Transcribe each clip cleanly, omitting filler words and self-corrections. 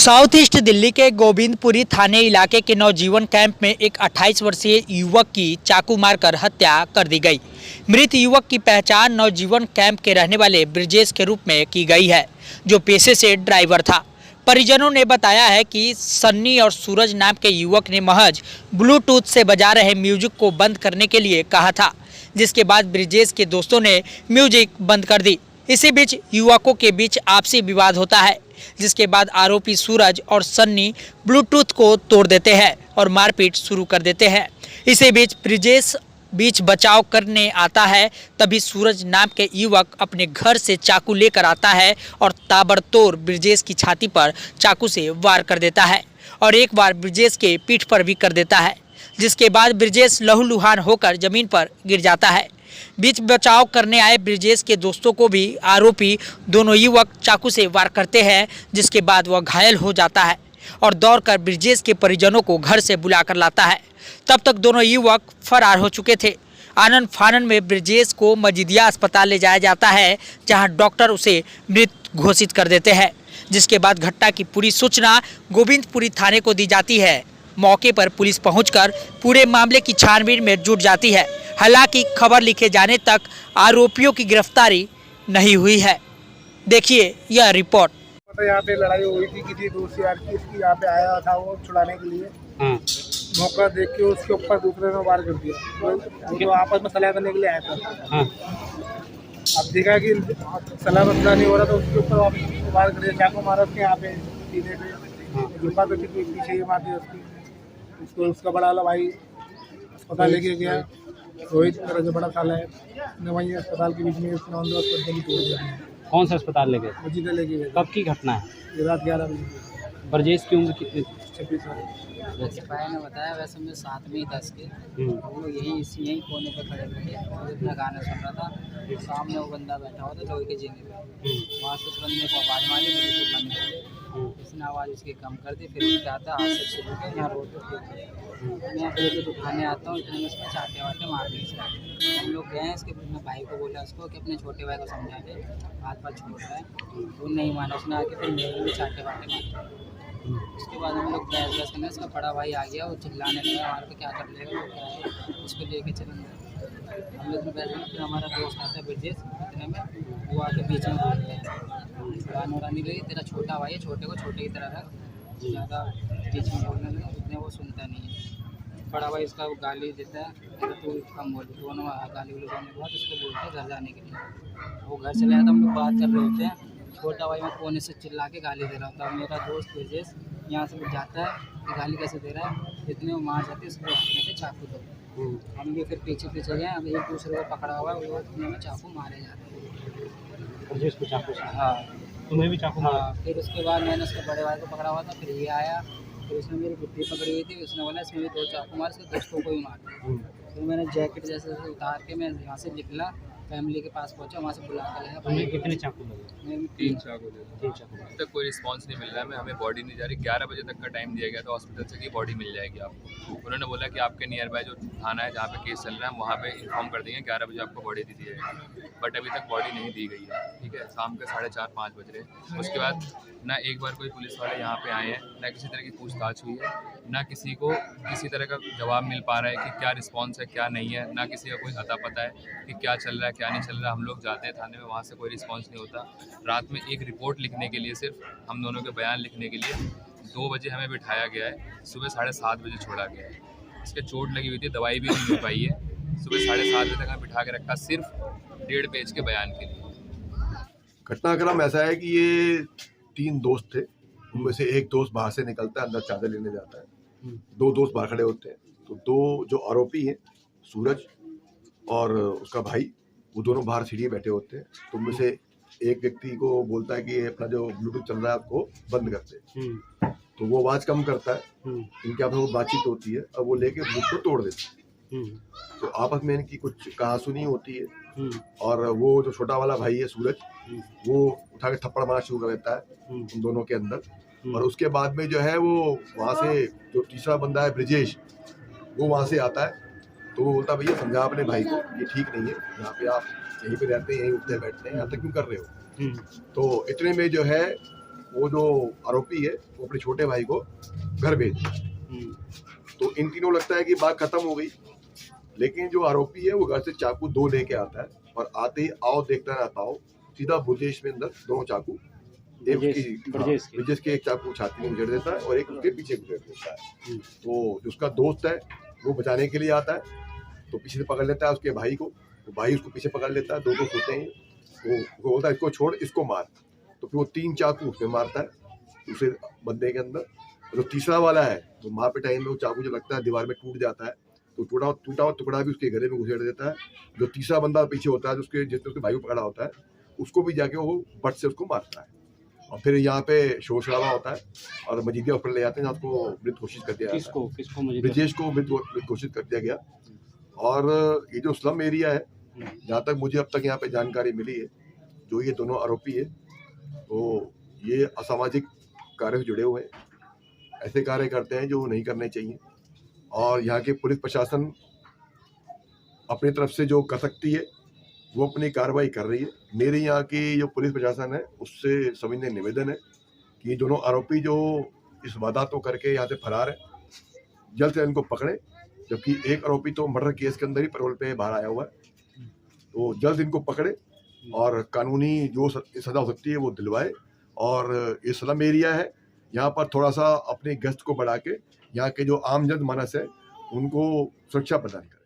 South east Delhi के गोविंदपुरी थाने इलाके के नवजीवन कैंप में एक 28 वर्षीय युवक की चाकू मारकर हत्या कर दी गई। मृत युवक की पहचान नवजीवन कैंप के रहने वाले ब्रिजेश के रूप में की गई है, जो पेशे से ड्राइवर था। परिजनों ने बताया है कि सन्नी और सूरज नाम के युवक ने महज ब्लूटूथ से बजा रहे म्यूजिक को बंद करने के लिए कहा था, जिसके बाद ब्रिजेश के दोस्तों ने म्यूजिक बंद कर दी। इसी बीच युवकों के बीच आपसी विवाद होता है, जिसके बाद आरोपी सूरज और सन्नी ब्लूटूथ को तोड़ देते हैं और मारपीट शुरू कर देते हैं। इसी बीच ब्रिजेश बीच बचाव करने आता है, तभी सूरज नाम के युवक अपने घर से चाकू लेकर आता है और ताबड़तोड़ ब्रिजेश की छाती पर चाकू से वार कर देता है और एक बार ब्रिजेश के पीठ पर भी कर देता है, जिसके बाद ब्रिजेश लहूलुहान होकर जमीन पर गिर जाता है। बीच बचाव करने आए ब्रिजेश के दोस्तों को भी आरोपी दोनों युवक चाकू से वार करते हैं, जिसके बाद वह घायल हो जाता है और दौड़कर ब्रिजेश के परिजनों को घर से बुलाकर लाता है। तब तक दोनों युवक फरार हो चुके थे। आनन फानन में ब्रिजेश को मजीदिया अस्पताल ले जाया जाता है, जहां डॉक्टर उसे मृत घोषित कर देते हैं, जिसके बाद घटना की पूरी सूचना गोविंदपुरी थाने को दी जाती है। मौके पर पुलिस पहुंचकर पूरे मामले की छानबीन में जुट जाती है। हालांकि खबर लिखे जाने तक आरोपियों की गिरफ्तारी नहीं हुई है। देखिए यह रिपोर्ट। यहाँ पे लड़ाई हुई थी, किसी दोस्त यार की, उसकी यहाँ पे आया था वो छुड़ाने के लिए। मौका देख के उसके ऊपर दूसरे ने वार कर दिया, जो आपस में सलाह करने के लिए आया था। अब देखा कि सलाह मसला नहीं हो रहा तो उसके ऊपर वार कर दिया, चाकू मारा उसके यहाँ पे सीने पे, जुम्बा पे पीछे ही मार दिया उसको। उसका बड़ा वाला भाई अस्पताल लेके गया, रोहित मेरा जो बड़ा साला है ने वहीं अस्पताल के बीच में उसने तोड़ दिया। कौन सा अस्पताल ले गए? मजीदा लेके गए। कब की घटना है? ये रात 11 बजे। ब्रजेश की उम्र कितनी? 26 साल। जैसे भाई ने बताया वैसे मैं साथ में ही था इसके, वो यहीं कोने पे खड़े थे और अपना गाना सुन रहा था। सामने वो बंदा बैठा हुआ था लोहे के जीने पे, वहाँ से उस बंदे को आवाज़ मारी, बिल्कुल बंद कर दी। इसने आवाज़ उसकी कम कर दी, फिर उसके आता हाथ से छिल के यहाँ रोड पर मैं यहाँ पे उठाने आता हूँ, इतने में उसमें चाटे वाटे मार दी। हम लोग गए हैं, इसके भाई को बोला उसको कि अपने छोटे भाई को समझा दे, हाथ पाथ छोड़ रहा है, वो नहीं माना। उसने आके फिर मेरे में चाटे वाटे मारे। उसके बाद हम लोग बहस करने, उसका बड़ा भाई आ गया, वो चिल्लाने लगा, मार के क्या कर लेगा, वो क्या है, उसको लेके चलेंगे। हम लोग बहस में, फिर हमारा दोस्त आता है ब्रिजेश, इतने में वो आके बीच में बोलते हैं, रानी लगी तेरा छोटा भाई है, छोटे को छोटे की तरह रख, ज़्यादा बीच में बोलने लगा, इतने वो सुनता नहीं है। बड़ा भाई उसका वो गाली देता है, तो कम बोल, दोनों गाली देने के बाद उसको बोलते हैं घर जाने के लिए। वो घर चले आया, तो हम लोग बात कर रहे होते हैं, छोटा भाई मैं कोने से चिल्ला के गाली दे रहा होता है। मेरा दोस्त ब्रिजेश यहाँ से जाता है कि गाली कैसे दे रहा है, इतने वो मार जाते उसको हाथ में चाकू दो। हम भी फिर पीछे पीछे गए, अब एक दूसरे को पकड़ा हुआ है, वो इतने में चाकू मारे जाते हैं। ब्रजेश को चाकू से? हाँ, तुम्हें भी चाकू मारा? फिर उसके बाद मैंने उसके बड़े भाई को पकड़ा हुआ था, फिर ये आया, फिर उसने मेरी गुड्डी पकड़ी हुई थी, उसने बोला इसमें भी 2 चाकू मार, उसके दोस्तों को भी मार। फिर मैंने जैकेट जैसे उतार के मैं यहाँ से निकला, फैमिली के पास पहुंचा, वहाँ से बुला कर लाया। तुम्हें कितने चाकू लगे? मैं 3 चाकू लगे। 3 चाकू। अभी तक कोई रिस्पांस नहीं मिल रहा है, हमें बॉडी नहीं जा रही। 11 बजे तक का टाइम दिया गया था हॉस्पिटल से कि बॉडी मिल जाएगी आपको। उन्होंने बोला कि आपके नियर बाय जो थाना है जहाँ पे केस चल रहा है वहाँ पे इन्फॉर्म कर देंगे, 11 बजे आपको बॉडी दी जाएगी। बट अभी तक बॉडी नहीं दी गई है। ठीक है, शाम के 4:30-5 बज रहे। उसके बाद ना एक बार कोई पुलिस वाले यहाँ पे आए हैं, ना किसी तरह की पूछताछ हुई है, ना किसी को किसी तरह का जवाब मिल पा रहा है कि क्या रिस्पांस है क्या नहीं है, ना किसी का कोई अता पता है कि क्या चल रहा है क्या नहीं चल रहा है। हम लोग जाते हैं थाने में, वहाँ से कोई रिस्पांस नहीं होता। रात में एक रिपोर्ट लिखने के लिए, सिर्फ हम दोनों के बयान लिखने के लिए 2 बजे हमें बिठाया गया है, सुबह 7:30 बजे छोड़ा गया है। इसके चोट लगी हुई थी, दवाई भी नहीं मिल पाई है। सुबह 7:30 बजे तक हमें बिठा के रखा सिर्फ 1.5 पेज के बयान के लिए। घटनाक्रम ऐसा है कि ये 3 दोस्त थे, उनमें से एक दोस्त बाहर से निकलता है, अंदर चादर लेने जाता है। 2 दोस्त बाहर खड़े होते हैं, तो 2 जो आरोपी हैं, सूरज और उसका भाई, वो दोनों बाहर सीढ़ी बैठे होते हैं। तो उनमें से एक व्यक्ति को बोलता है कि अपना जो ब्लूटूथ चल रहा है उसको बंद कर दे। तो वो आवाज़ कम करता है, इनके आपस में बातचीत होती है और वो लेके ब्लूटूथ को तोड़ देते हैं। तो आपस में इनकी कुछ कहासुनी होती है और वो जो छोटा वाला भाई है सूरज, वो उठा के थप्पड़ मारना शुरू कर देता है उन दोनों के अंदर। और उसके बाद में जो है वो वहाँ से जो तीसरा बंदा है ब्रिजेश, वो वहाँ से आता है। तो वो बोलता भैया समझा अपने भाई को, ये ठीक नहीं है, यहाँ पे आप यहीं पे रहते हैं, यहीं उठते बैठते हैं, यहाँ तक क्यों कर रहे हो। तो इतने में जो है वो जो आरोपी है वो अपने छोटे भाई को घर भेज दिया। तो इन तीनों लगता है कि बात खत्म हो गई, लेकिन जो आरोपी है वो घर से चाकू 2 लेके आता है और आते ही आओ देखना ना पाओ सीधा ब्रजेश में अंदर 2 चाकू, एक ब्रजेश के एक चाकू छाती में गुजर देता है और एक उसके पीछे गुजर देता है। तो जो उसका दोस्त है वो बचाने के लिए आता है, तो पीछे से पकड़ लेता है उसके भाई को, तो भाई उसको पीछे पकड़ लेता है, 2 दोस्त होते हैं, वो बोलता है इसको छोड़ इसको मार, तो फिर वो 3 चाकू उसमें मारता है दूसरे बंदे के अंदर। जो तीसरा वाला है तो मार पिटाई में वो चाकू जो लगता है दीवार में टूट जाता है, तो टूटा हुआ टुकड़ा भी उसके गले में घुसेड़ देता है। जो तीसरा बंदा पीछे होता है जिसने उसके भाई को पकड़ा होता है उसको भी जाके वो बट से उसको मारता है। और फिर यहाँ पे शोर शराबा होता है और मजीदिया हॉस्पिटल ले जाते हैं, उसको मृत घोषित कर दिया किसको ब्रजेश को मृत घोषित कर दिया गया। और ये जो स्लम एरिया है, जहाँ तक मुझे अब तक यहाँ पे जानकारी मिली है, जो ये दोनों आरोपी है तो ये असामाजिक कार्य से जुड़े हुए हैं, ऐसे कार्य करते हैं जो नहीं करने चाहिए। और यहाँ के पुलिस प्रशासन अपनी तरफ से जो कर सकती है वो अपनी कार्रवाई कर रही है। मेरे यहाँ की जो पुलिस प्रशासन है उससे सविनय निवेदन है कि ये दोनों आरोपी जो इस वारदात को करके यहाँ से फरार है, जल्द से इनको पकड़े, जबकि एक आरोपी तो मर्डर केस के अंदर ही पैरोल पे बाहर आया हुआ है, तो जल्द इनको पकड़े और कानूनी जो सजा हो सकती है वो दिलवाए। और ये स्लम एरिया है, यहाँ पर थोड़ा सा अपनी गश्त को बढ़ा के यहाँ के जो आम जन मानस है उनको सुरक्षा प्रदान करें।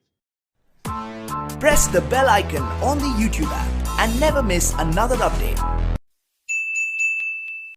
Press the bell icon on the YouTube app and never miss another update.